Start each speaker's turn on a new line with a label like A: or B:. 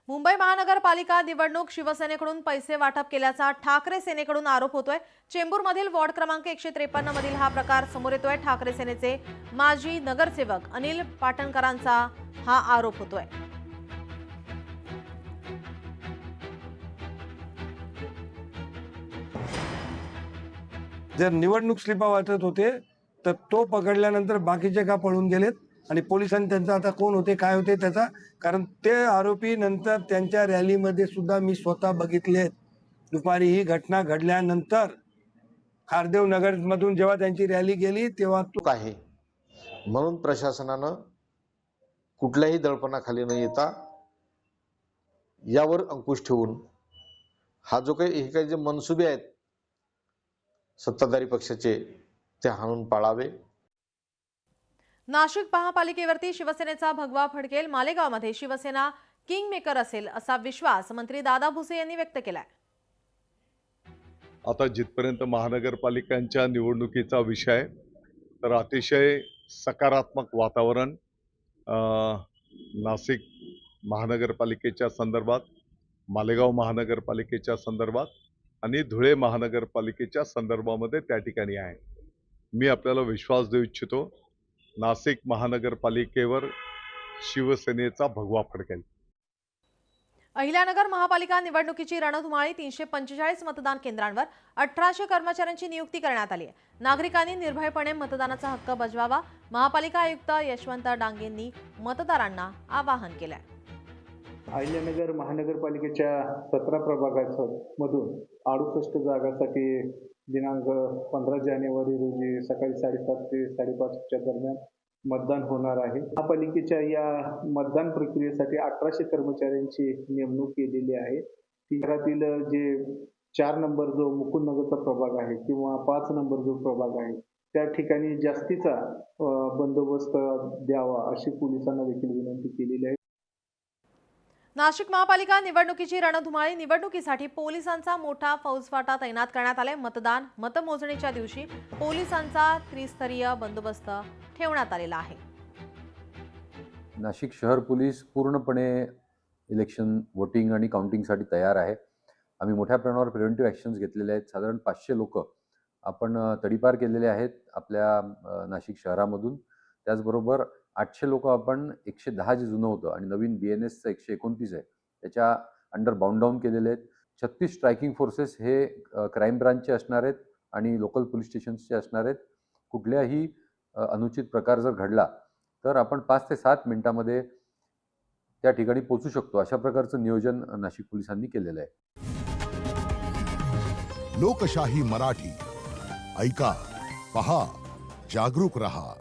A: मुंबई महानगरपालिका निवडणूक शिवसेनेकडून पैसे वाटप केल्याचा ठाकरे सेनेकडून आरोप होतोय। चेंबूरमधील वॉर्ड क्रमांक 153 मधील हा प्रकार समोर येतोय। ठाकरे सेनेचे माजी नगरसेवक अनिल पाटणकरांचा हा आरोप होतोय।
B: जर निवडणूक स्लिपा वाटत होते तर तो पकडल्यानंतर बाकीचे का पळून गेलेत आणि पोलिसांनी त्यांचा आता कोण होते काय होते त्याचा, कारण ते आरोपी नंतर त्यांच्या रॅलीमध्ये सुद्धा मी स्वतः बघितले। दुपारी ही घटना घडल्यानंतर खारदेव नगर मधून जेव्हा त्यांची रॅली गेली तेव्हा
C: चूक आहे म्हणून प्रशासनानं कुठल्याही दडपणाखाली न येता यावर अंकुश ठेवून हा जो काही हे काही जे मनसुबे आहेत सत्ताधारी पक्षाचे ते हाणून पाळावे।
A: नाशिक महापालिकेवरती शिवसेनेचा भगवा फडकेल। मालेगावमध्ये शिवसेना किंग मेकर असेल असा विश्वास मंत्री दादा भुसे यांनी व्यक्त केलाय।
D: आता जिथपर्यंत महानगरपालिकांच्या निवडणुकीचा विषय तर अतिशय सकारात्मक वातावरण नाशिक महानगरपालिकेच्या संदर्भात, मालेगाव महानगरपालिकेच्या संदर्भात आणि धुळे महानगरपालिकेच्या संदर्भामध्ये त्या ठिकाणी आहे। मी आपल्याला विश्वास देऊ इच्छितो, नाशिक महानगरपालिकेवर शिवसेनेचा भगवा फडकेल।
A: अहिल्यानगर महापालिका निवडणुकीची रणधुमाळी। 345 मतदान केंद्रांवर 1800 कर्मचाऱ्यांची नियुक्ती करण्यात आली आहे। नागरिकांनी निर्भयपणे मतदानाचा हक्क बजवावा, महापालिका आयुक्त यशवंत डांगेंनी मतदारांना आवाहन केलंय।
E: अहिल्यानगर महानगरपालिकेच्या 17 प्रभागामधून 68 जागांसाठी दिनांक 15 जानेवारी रोजी सकाळी 7:30 ते 5:30 दरम्यान मतदान होणार आहे। महापालिकेच्या या मतदान प्रक्रियेसाठी 1800 कर्मचाऱ्यांची नेमणूक केलेली आहे। शहरातील जे 4 नंबर जो मुकुंदनगरचा प्रभाग आहे किंवा 5 नंबर जो प्रभाग आहे त्या ठिकाणी जास्तीचा बंदोबस्त द्यावा अशी पोलिसांना देखील विनंती केलेली आहे।
A: नाशिक महापालिका निवडणुकीची रणधुमाळी। निवडणुकीसाठी पोलिसांचा मोठा फौजफाटा तैनात करण्यात आलाय। मतमोजणीच्या दिवशी पोलिसांचा त्रिस्तरीय बंदोबस्त ठेवण्यात आलेला आहे।
F: नाशिक शहर पोलीस पूर्णपणे इलेक्शन वोटिंग आणि काउंटिंगसाठी तयार आहे। आम्ही मोठ्या प्रमाणावर प्रिव्हेंटिव्ह ॲक्शन्स घेतलेले आहेत। साधारण 500 लोक आपण तडीपार केलेले आहेत आपल्या नाशिक शहरामधून। त्याचबरोबर 800 लोक आपण 110 जे जुनं होतं आणि नवीन BNSचं 129 आहे त्याच्या अंडर बाउंड डाऊन केलेले आहेत। 36 स्ट्रायकिंग फोर्सेस हे क्राईम ब्रांचचे असणार आहेत आणि लोकल पोलीस स्टेशन्सचे असणार आहेत। कुठल्याही अनुचित प्रकार जर घडला तर आपण 5 ते 7 मिनिटांमध्ये त्या ठिकाणी पोहोचू शकतो, अशा प्रकारचं नियोजन नाशिक पोलिसांनी केलेलं आहे।
G: लोकशाही मराठी ऐका, पहा, जागरूक रहा।